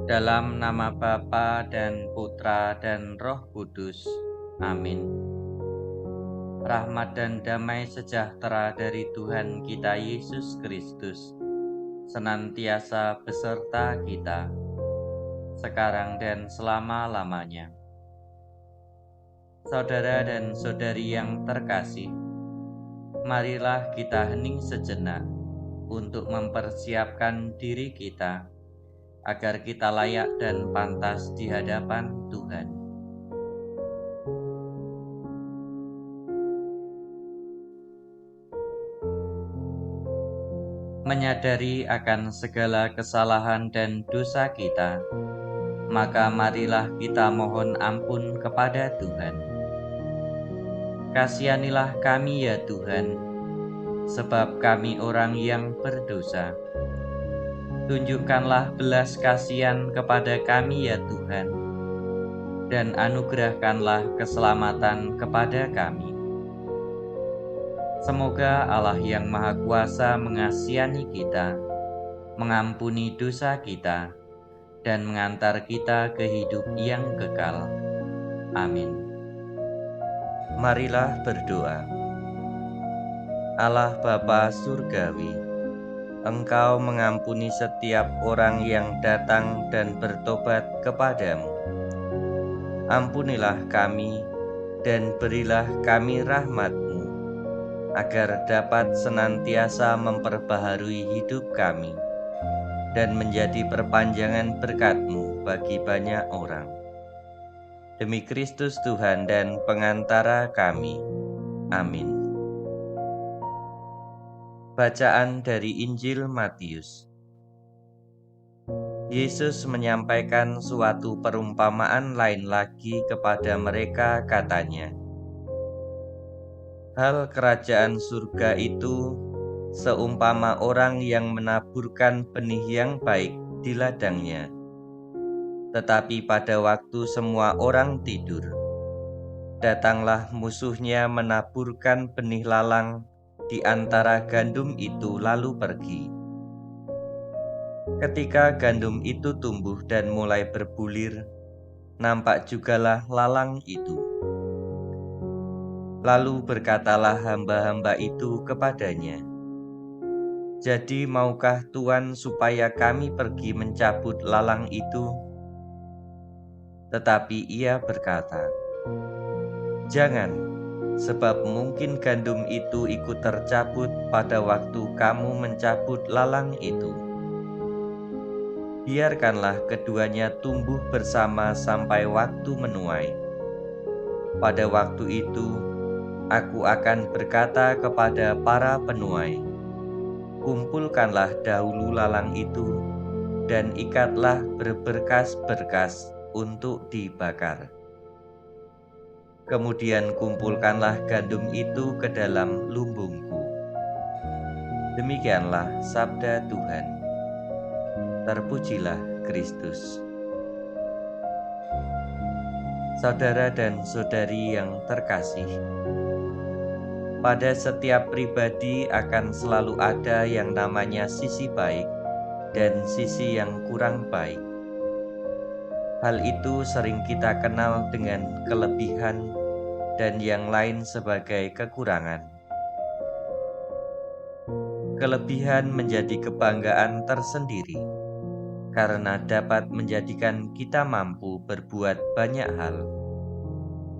Dalam nama Bapa dan Putra dan Roh Kudus. Amin. Rahmat dan damai sejahtera dari Tuhan kita Yesus Kristus senantiasa beserta kita, sekarang dan selama-lamanya. Saudara dan saudari yang terkasih, marilah kita hening sejenak untuk mempersiapkan diri kita agar kita layak dan pantas di hadapan Tuhan. Menyadari akan segala kesalahan dan dosa kita, maka marilah kita mohon ampun kepada Tuhan. Kasihanilah kami ya Tuhan, sebab kami orang yang berdosa. Tunjukkanlah belas kasihan kepada kami ya Tuhan, dan anugerahkanlah keselamatan kepada kami. Semoga Allah yang Maha Kuasa mengasihani kita, mengampuni dosa kita, dan mengantar kita ke hidup yang kekal. Amin. Marilah berdoa. Allah Bapa Surgawi, Engkau mengampuni setiap orang yang datang dan bertobat kepadamu. Ampunilah kami dan berilah kami rahmat-Mu, agar dapat senantiasa memperbaharui hidup kami dan menjadi perpanjangan berkat-Mu bagi banyak orang. Demi Kristus Tuhan dan pengantara kami. Amin. Bacaan dari Injil Matius. Yesus menyampaikan suatu perumpamaan lain lagi kepada mereka, katanya, "Hal kerajaan surga itu seumpama orang yang menaburkan benih yang baik di ladangnya. Tetapi pada waktu semua orang tidur, datanglah musuhnya menaburkan benih lalang di antara gandum itu lalu pergi. Ketika gandum itu tumbuh dan mulai berbulir, nampak jugalah lalang itu. Lalu berkatalah hamba-hamba itu kepadanya, 'Jadi maukah Tuan supaya kami pergi mencabut lalang itu?' Tetapi ia berkata, 'Jangan, sebab mungkin gandum itu ikut tercabut pada waktu kamu mencabut lalang itu. Biarkanlah keduanya tumbuh bersama sampai waktu menuai. Pada waktu itu, Aku akan berkata kepada para penuai, kumpulkanlah dahulu lalang itu, dan ikatlah berberkas-berkas untuk dibakar. Kemudian kumpulkanlah gandum itu ke dalam lumbungku.' Demikianlah sabda Tuhan. Terpujilah Kristus." Saudara dan saudari yang terkasih, pada setiap pribadi akan selalu ada yang namanya sisi baik dan sisi yang kurang baik. Hal itu sering kita kenal dengan kelebihan dan yang lain sebagai kekurangan. Kelebihan menjadi kebanggaan tersendiri karena dapat menjadikan kita mampu berbuat banyak hal.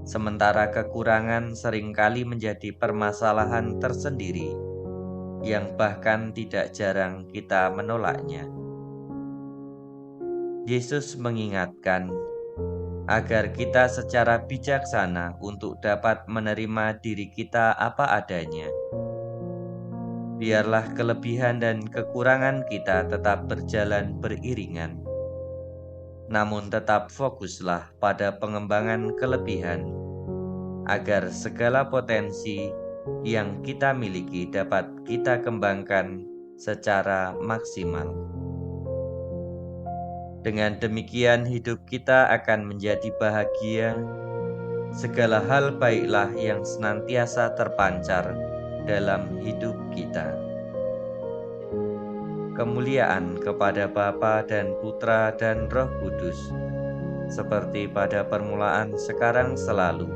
Sementara kekurangan seringkali menjadi permasalahan tersendiri yang bahkan tidak jarang kita menolaknya. Yesus mengingatkan agar kita secara bijaksana untuk dapat menerima diri kita apa adanya. Biarlah kelebihan dan kekurangan kita tetap berjalan beriringan. Namun tetap fokuslah pada pengembangan kelebihan, agar segala potensi yang kita miliki dapat kita kembangkan secara maksimal. Dengan demikian hidup kita akan menjadi bahagia. Segala hal baiklah yang senantiasa terpancar dalam hidup kita. kemuliaan kepada Bapa dan Putra dan Roh Kudus, seperti pada permulaan, sekarang, selalu,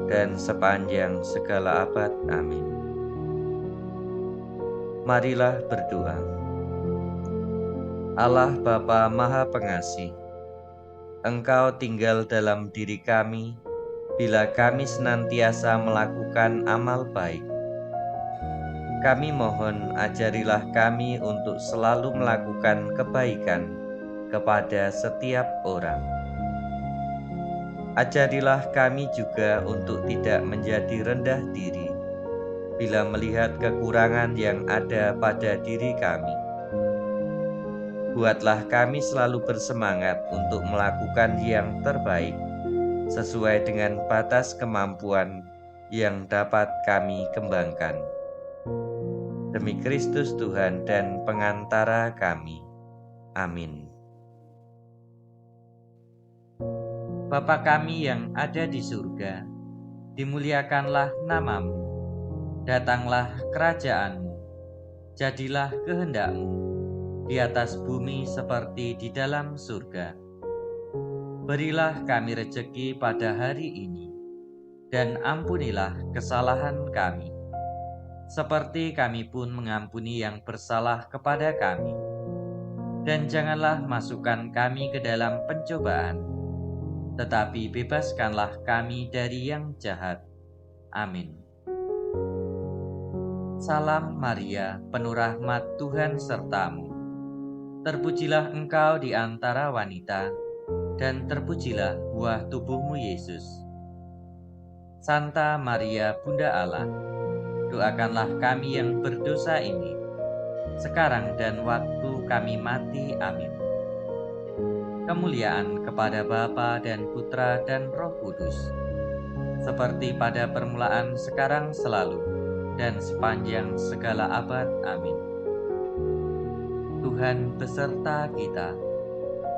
dan sepanjang segala abad. Amin. Marilah berdoa. Allah Bapa Maha Pengasih, Engkau tinggal dalam diri kami bila kami senantiasa melakukan amal baik. Kami mohon, ajarilah kami untuk selalu melakukan kebaikan kepada setiap orang. Ajarilah kami juga untuk tidak menjadi rendah diri bila melihat kekurangan yang ada pada diri kami. Buatlah kami selalu bersemangat untuk melakukan yang terbaik sesuai dengan batas kemampuan yang dapat kami kembangkan. Demi Kristus Tuhan dan pengantara kami. Amin. Bapa kami yang ada di surga, dimuliakanlah nama-Mu. Datanglah kerajaan-Mu. Jadilah kehendak-Mu di atas bumi seperti di dalam surga. Berilah kami rejeki pada hari ini, dan ampunilah kesalahan kami, seperti kami pun mengampuni yang bersalah kepada kami. Dan janganlah masukkan kami ke dalam pencobaan, tetapi bebaskanlah kami dari yang jahat. Amin. Salam Maria, penuh rahmat, Tuhan sertamu. Terpujilah engkau di antara wanita, dan terpujilah buah tubuhmu Yesus. Santa Maria, Bunda Allah, doakanlah kami yang berdosa ini, sekarang dan waktu kami mati. Amin. Kemuliaan kepada Bapa dan Putra dan Roh Kudus, seperti pada permulaan, sekarang, selalu, dan sepanjang segala abad. Amin. Tuhan beserta kita,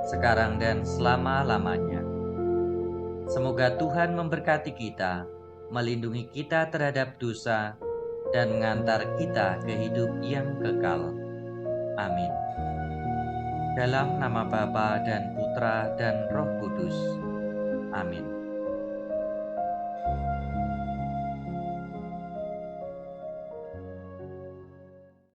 sekarang dan selama-lamanya. Semoga Tuhan memberkati kita, melindungi kita terhadap dosa, dan mengantar kita ke hidup yang kekal. Amin. Dalam nama Bapa dan Putra dan Roh Kudus. Amin.